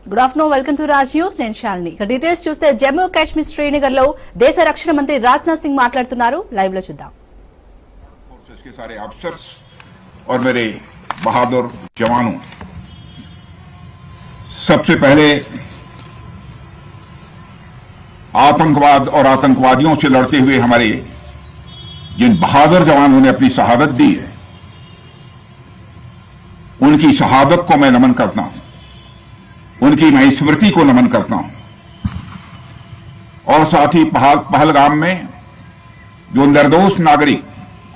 Good afternoon, welcome to Raj news. నేను శాలిని. ఇక details చూస్తే జమ్మూ కాశ్మీర్ శ్రీనగర్ లో దేశ రక్షణ మంత్రి రాజ్నాథ్ సింగ్ మాట్లాడుతున్నారు. లైవ్ లో చూద్దాం. फोर्सेस के सारे अफसर्स और मेरे बहादुर जवानों, सबसे पहले आतंकवाद और आतंकवादियों से लड़ते हुए हमारे जिन बहादुर जवानों ने अपनी शहादत दी है, उनकी शहादत को मैं नमन करता हूं, उनकी मैं स्मृति को नमन करता हूं। और साथ ही पहलगाम में जो निर्दोष नागरिक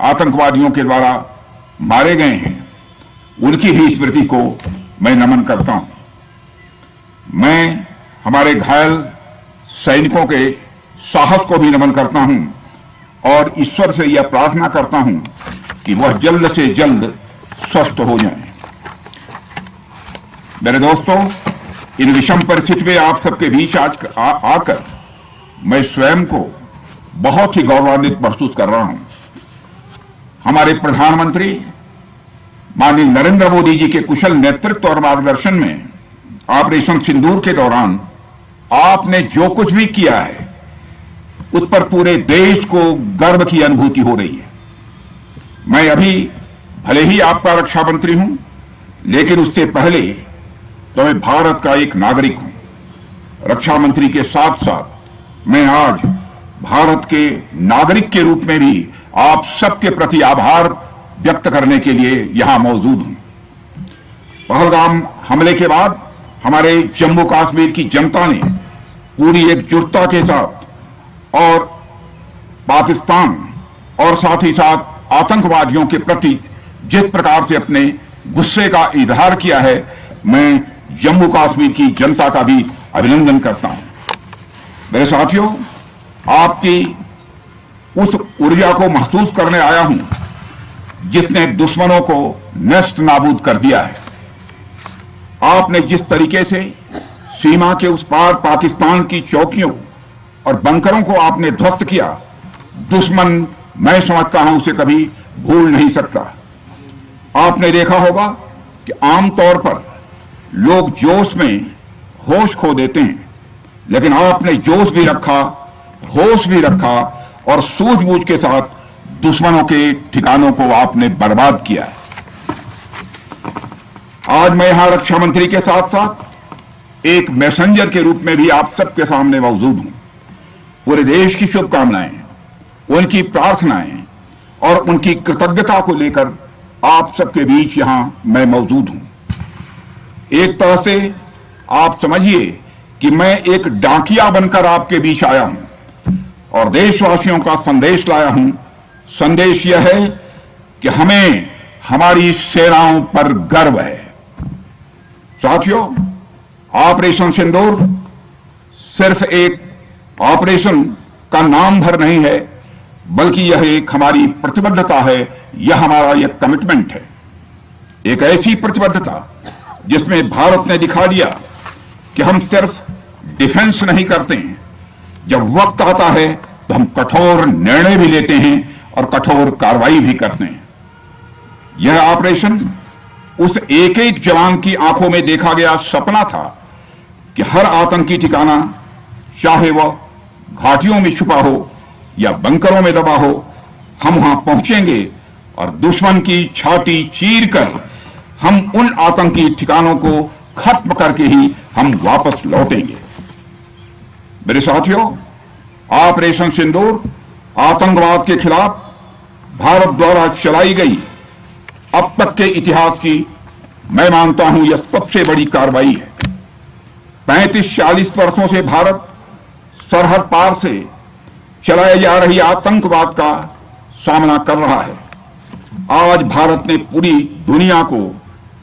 आतंकवादियों के द्वारा मारे गए हैं, उनकी भी स्मृति को मैं नमन करता हूं। मैं हमारे घायल सैनिकों के साहस को भी नमन करता हूं और ईश्वर से यह प्रार्थना करता हूं कि वह जल्द से जल्द स्वस्थ हो जाएं। मेरे दोस्तों, इन विषम परिस्थिति में आप सबके बीच आज आकर मैं स्वयं को बहुत ही गौरवान्वित महसूस कर रहा हूं। हमारे प्रधानमंत्री माननीय नरेंद्र मोदी जी के कुशल नेतृत्व और मार्गदर्शन में ऑपरेशन सिंदूर के दौरान आपने जो कुछ भी किया है, उस पर पूरे देश को गर्व की अनुभूति हो रही है। मैं अभी भले ही आपका रक्षा मंत्री हूं, लेकिन उससे पहले तो मैं भारत का एक नागरिक हूं। रक्षा मंत्री के साथ साथ मैं आज भारत के नागरिक के रूप में भी आप सबके प्रति आभार व्यक्त करने के लिए यहां मौजूद हूं। पहलगाम हमले के बाद हमारे जम्मू कश्मीर की जनता ने पूरी एकजुटता के साथ और पाकिस्तान और साथ ही साथ आतंकवादियों के प्रति जिस प्रकार से अपने गुस्से का इजहार किया है, मैं जम्मू कश्मीर की जनता का भी अभिनंदन करता हूं। मेरे साथियों, आपकी उस ऊर्जा को महसूस करने आया हूं जिसने दुश्मनों को नष्ट नाबूद कर दिया है। आपने जिस तरीके से सीमा के उस पार पाकिस्तान की चौकियों और बंकरों को आपने ध्वस्त किया, दुश्मन मैं समझता हूं उसे कभी भूल नहीं सकता। आपने देखा होगा कि आमतौर पर लोग जोश में होश खो देते हैं, लेकिन आपने जोश भी रखा, होश भी रखा और सूझबूझ के साथ दुश्मनों के ठिकानों को आपने बर्बाद किया है। आज मैं यहां रक्षा मंत्री के साथ साथ एक मैसेंजर के रूप में भी आप सबके सामने मौजूद हूं। पूरे देश की शुभकामनाएं, उनकी प्रार्थनाएं और उनकी कृतज्ञता को लेकर आप सबके बीच यहां मैं मौजूद हूं। एक तरह से आप समझिए कि मैं एक डाकिया बनकर आपके बीच आया हूं और देशवासियों का संदेश लाया हूं। संदेश यह है कि हमें हमारी सेनाओं पर गर्व है। साथियों, ऑपरेशन सिंदूर सिर्फ एक ऑपरेशन का नाम भर नहीं है, बल्कि यह एक हमारी प्रतिबद्धता है, यह हमारा एक कमिटमेंट है। एक ऐसी प्रतिबद्धता जिसमें भारत ने दिखा दिया कि हम सिर्फ डिफेंस नहीं करते हैं, जब वक्त आता है तो हम कठोर निर्णय भी लेते हैं और कठोर कार्रवाई भी करते हैं। यह ऑपरेशन उस एक एक जवान की आंखों में देखा गया सपना था कि हर आतंकी ठिकाना, चाहे वह घाटियों में छुपा हो या बंकरों में दबा हो, हम वहां पहुंचेंगे और दुश्मन की छाती चीरकर हम उन आतंकी ठिकानों को खत्म करके ही हम वापस लौटेंगे। मेरे साथियों, ऑपरेशन सिंदूर आतंकवाद के खिलाफ भारत द्वारा चलाई गई अब तक के इतिहास की मैं मानता हूं यह सबसे बड़ी कार्रवाई है। 35-40 वर्षों से भारत सरहद पार से चलाए जा रही आतंकवाद का सामना कर रहा है। आज भारत ने पूरी दुनिया को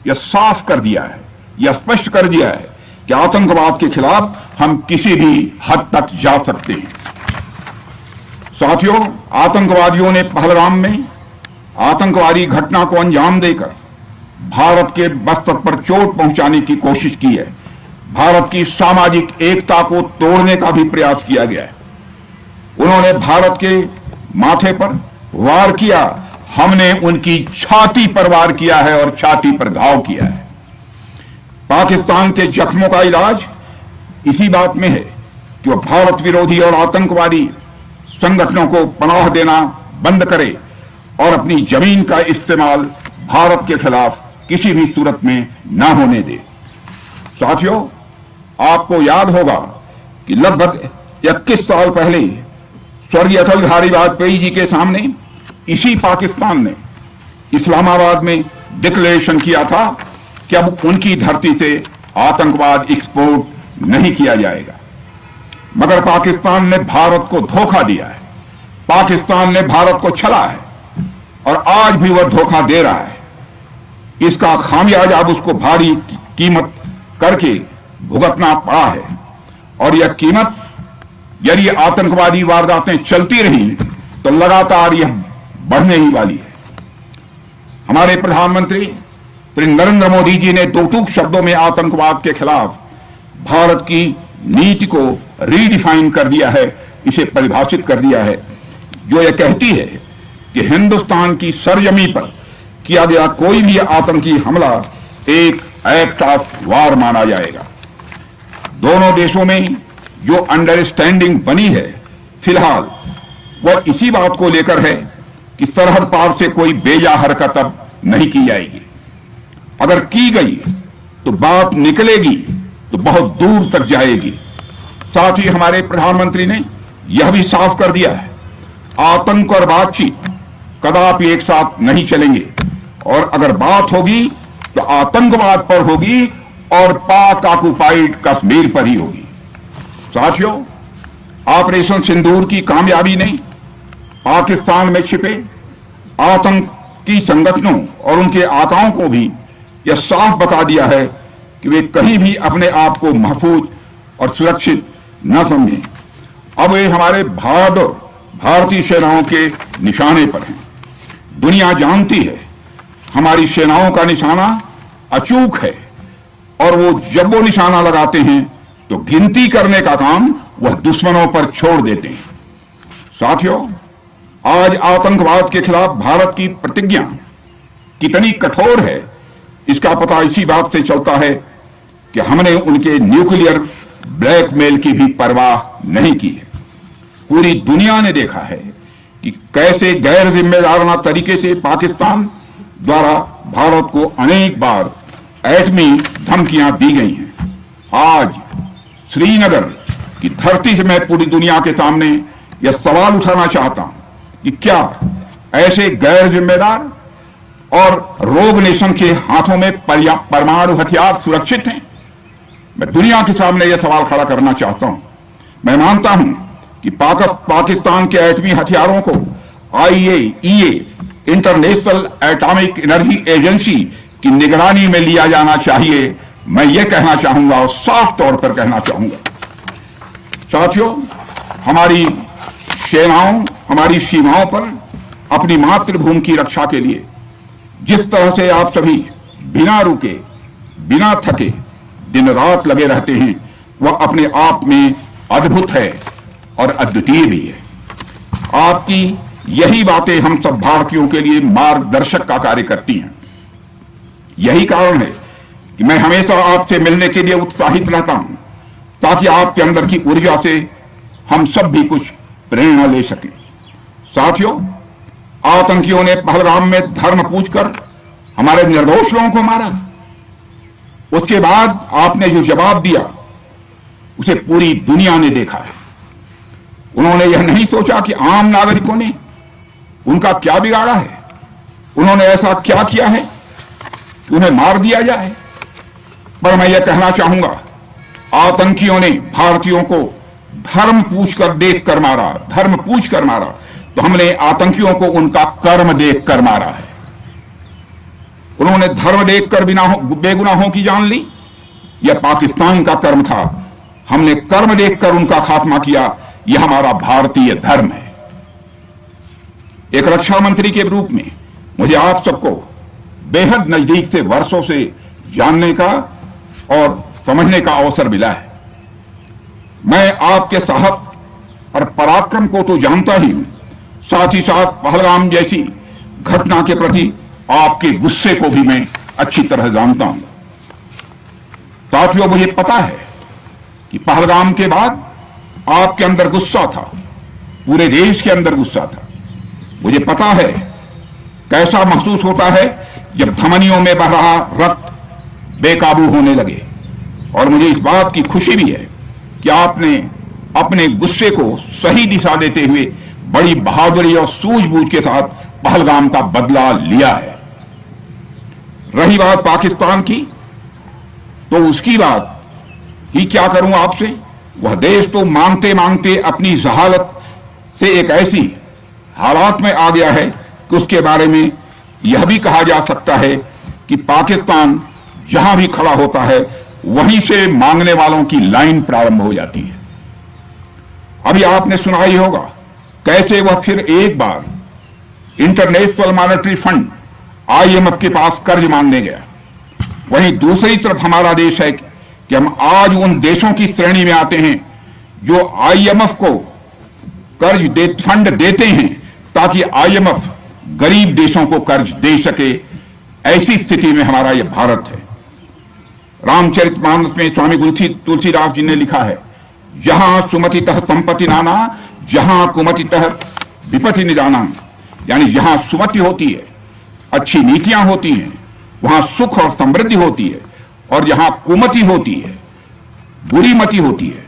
यह साफ कर दिया है, यह स्पष्ट कर दिया है कि आतंकवाद के खिलाफ हम किसी भी हद तक जा सकते हैं। साथियों, आतंकवादियों ने पहलगाम में आतंकवादी घटना को अंजाम देकर भारत के मस्तक पर चोट पहुंचाने की कोशिश की है। भारत की सामाजिक एकता को तोड़ने का भी प्रयास किया गया है। उन्होंने भारत के माथे पर वार किया, हमने उनकी छाती पर वार किया है और छाती पर घाव किया है। पाकिस्तान के जख्मों का इलाज इसी बात में है कि वह भारत विरोधी और आतंकवादी संगठनों को पनाह देना बंद करे और अपनी जमीन का इस्तेमाल भारत के खिलाफ किसी भी सूरत में न होने दे। साथियों, आपको याद होगा कि लगभग 21 साल पहले स्वर्गीय अटल बिहारी वाजपेयी जी के सामने इसी पाकिस्तान ने इस्लामाबाद में डिक्लेरेशन किया था कि अब उनकी धरती से आतंकवाद एक्सपोर्ट नहीं किया जाएगा। मगर पाकिस्तान ने भारत को धोखा दिया है, पाकिस्तान ने भारत को छला है और आज भी वह धोखा दे रहा है। इसका खामियाजा अब उसको भारी कीमत करके भुगतना पड़ा है और यह कीमत, यदि आतंकवादी वारदातें चलती रही तो लगातार यह बढ़ने ही वाली है। हमारे प्रधानमंत्री श्री नरेंद्र मोदी जी ने दो टूक शब्दों में आतंकवाद के खिलाफ भारत की नीति को रीडिफाइन कर दिया है, इसे परिभाषित कर दिया है, जो यह कहती है कि हिंदुस्तान की सरजमी पर किया गया कोई भी आतंकी हमला एक एक्ट ऑफ वार माना जाएगा। दोनों देशों में जो अंडरस्टैंडिंग बनी है फिलहाल वह इसी बात को लेकर है कि सरहद पार से कोई बेजा हरकत अब नहीं की जाएगी। अगर की गई तो बात निकलेगी तो बहुत दूर तक जाएगी। साथ ही हमारे प्रधानमंत्री ने यह भी साफ कर दिया है, आतंक और बातचीत कदापि एक साथ नहीं चलेंगे और अगर बात होगी तो आतंकवाद पर होगी और पाक ऑक्युपाइड कश्मीर पर ही होगी। साथियों, ऑपरेशन सिंदूर की कामयाबी ने पाकिस्तान में छिपे आतंकी संगठनों और उनके आकाओं को भी यह साफ बता दिया है कि वे कहीं भी अपने आप को महफूज और सुरक्षित न समझें। अब वे हमारे बहादुर भारतीय सेनाओं के निशाने पर हैं। दुनिया जानती है हमारी सेनाओं का निशाना अचूक है और जब वो निशाना लगाते हैं तो गिनती करने का काम वह दुश्मनों पर छोड़ देते हैं। साथियों, आज आतंकवाद के खिलाफ भारत की प्रतिज्ञा कितनी कठोर है इसका पता इसी बात से चलता है कि हमने उनके न्यूक्लियर ब्लैकमेल की भी परवाह नहीं की है। पूरी दुनिया ने देखा है कि कैसे गैर जिम्मेदाराना तरीके से पाकिस्तान द्वारा भारत को अनेक बार एटमी धमकियां दी गई हैं। आज श्रीनगर की धरती से मैं पूरी दुनिया के सामने यह सवाल उठाना चाहता हूं कि क्या ऐसे गैर जिम्मेदार और रोग नेशन के हाथों में परमाणु हथियार सुरक्षित हैं? मैं दुनिया के सामने यह सवाल खड़ा करना चाहता हूं। मैं मानता हूं कि पाकिस्तान के एटमी हथियारों को IAEA international atomic energy agency की निगरानी में लिया जाना चाहिए। मैं यह कहना चाहूंगा और साफ तौर पर कहना चाहूंगा। साथियों, हमारी सेनाओं हमारी सीमाओं पर अपनी मातृभूमि की रक्षा के लिए जिस तरह से आप सभी बिना रुके बिना थके दिन रात लगे रहते हैं वह अपने आप में अद्भुत है और अद्वितीय भी है। आपकी यही बातें हम सब भारतीयों के लिए मार्गदर्शक का कार्य करती हैं। यही कारण है कि मैं हमेशा आपसे मिलने के लिए उत्साहित रहता हूं ताकि आपके अंदर की ऊर्जा से हम सब भी कुछ प्रेरणा ले सकें। साथियों, आतंकियों ने पहलगाम में धर्म पूछकर हमारे निर्दोष लोगों को मारा। उसके बाद आपने जो जवाब दिया उसे पूरी दुनिया ने देखा है। उन्होंने यह नहीं सोचा कि आम नागरिकों ने उनका क्या बिगाड़ा है, उन्होंने ऐसा क्या किया है कि उन्हें मार दिया जाए। पर मैं यह कहना चाहूंगा, आतंकियों ने भारतीयों को धर्म पूछकर देखकर मारा, धर्म पूछकर मारा, तो हमने आतंकियों को उनका कर्म देखकर मारा है। उन्होंने धर्म देखकर बेगुनाहों की जान ली, यह पाकिस्तान का कर्म था। हमने कर्म देखकर उनका खात्मा किया, यह हमारा भारतीय धर्म है। एक रक्षा मंत्री के रूप में मुझे आप सबको बेहद नजदीक से वर्षों से जानने का और समझने का अवसर मिला है। मैं आपके साहस और पराक्रम को तो जानता ही हूं, साथ ही साथ पहलगाम जैसी घटना के प्रति आपके गुस्से को भी मैं अच्छी तरह जानता हूं। साथियों, मुझे पता है कि पहलगाम के बाद आपके अंदर गुस्सा था, पूरे देश के अंदर गुस्सा था। मुझे पता है कैसा महसूस होता है जब धमनियों में बह रहा रक्त बेकाबू होने लगे, और मुझे इस बात की खुशी भी है कि आपने अपने गुस्से को सही दिशा देते हुए बड़ी बहादुरी और सूझबूझ के साथ पहलगाम का बदला लिया है। रही बात पाकिस्तान की, तो उसकी बात ही क्या करूं आपसे। वह देश तो मांगते मांगते अपनी जहालत से एक ऐसी हालात में आ गया है कि उसके बारे में यह भी कहा जा सकता है कि पाकिस्तान जहां भी खड़ा होता है वहीं से मांगने वालों की लाइन प्रारंभ हो जाती है। अभी आपने सुना ही होगा कैसे वह फिर एक बार इंटरनेशनल मॉनेटरी फंड IMF के पास कर्ज मांगने गया। वहीं दूसरी तरफ हमारा देश है कि हम आज उन देशों की श्रेणी में आते हैं जो IMF को फंड देते हैं ताकि IMF गरीब देशों को कर्ज दे सके। ऐसी स्थिति में हमारा यह भारत है। रामचरितमानस में स्वामी तुलसीदास जी ने लिखा है, जहां सुमतितः संपत्ति नाना, जहां कुमतितः विपत्ति निदाना। यानी जहां सुमति होती है, अच्छी नीतियां होती हैं, वहां सुख और समृद्धि होती है, और जहां कुमति होती है, बुरी मति होती है,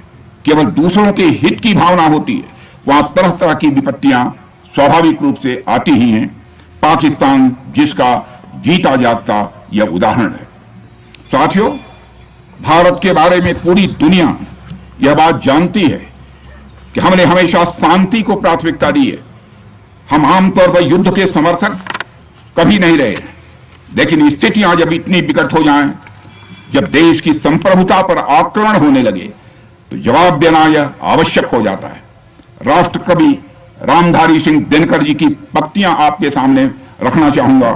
केवल दूसरों के हित की भावना होती है, वहां तरह तरह की विपत्तियां स्वाभाविक रूप से आती ही हैं। पाकिस्तान जिसका जीता जागता यह उदाहरण है। साथियों, भारत के बारे में पूरी दुनिया यह बात जानती है कि हमने हमेशा शांति को प्राथमिकता दी है। हम आमतौर पर युद्ध के समर्थक कभी नहीं रहे, लेकिन स्थितियां जब इतनी विकट हो जाएं, जब देश की संप्रभुता पर आक्रमण होने लगे, तो जवाब देना यह आवश्यक हो जाता है। राष्ट्रकवि रामधारी सिंह दिनकर जी की पंक्तियां आपके सामने रखना चाहूंगा।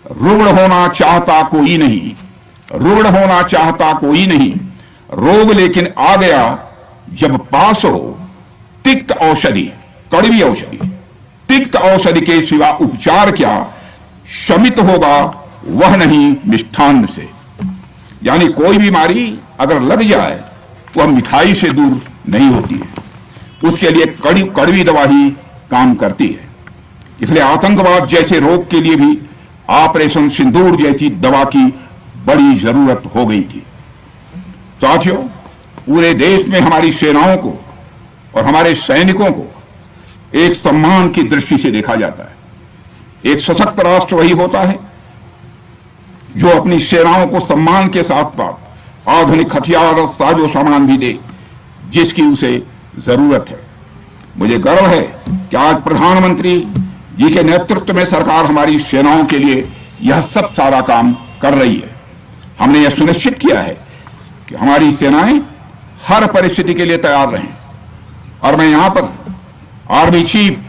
रुग्ण होना चाहता कोई नहीं, रुग्ण होना चाहता कोई नहीं, रोग लेकिन आ गया जब पास हो तिक्त औषधि, कड़वी औषधि। तिक्त औषधि के सिवा उपचार क्या, शमित होगा वह नहीं मिष्ठान्न से। यानी कोई बीमारी अगर लग जाए तो वह मिठाई से दूर नहीं होती है, उसके लिए कड़वी दवा ही काम करती है। इसलिए आतंकवाद जैसे रोग के लिए भी ऑपरेशन सिंदूर जैसी दवा की बड़ी जरूरत हो गई थी। साथियों, पूरे देश में हमारी सेनाओं को और हमारे सैनिकों को एक सम्मान की दृष्टि से देखा जाता है। एक सशक्त राष्ट्र वही होता है जो अपनी सेनाओं को सम्मान के साथ साथ आधुनिक हथियार और साजो सामान भी दे जिसकी उसे जरूरत है। मुझे गर्व है कि आज प्रधानमंत्री जी के नेतृत्व में सरकार हमारी सेनाओं के लिए यह सब सारा काम कर रही है। हमने यह सुनिश्चित किया है कि हमारी सेनाएं हर परिस्थिति के लिए तैयार रहें। और मैं यहां पर army chief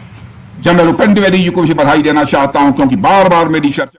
general Upendra Dwivedi ji को भी बधाई देना चाहता हूं, क्योंकि बार बार मेरी चर्चा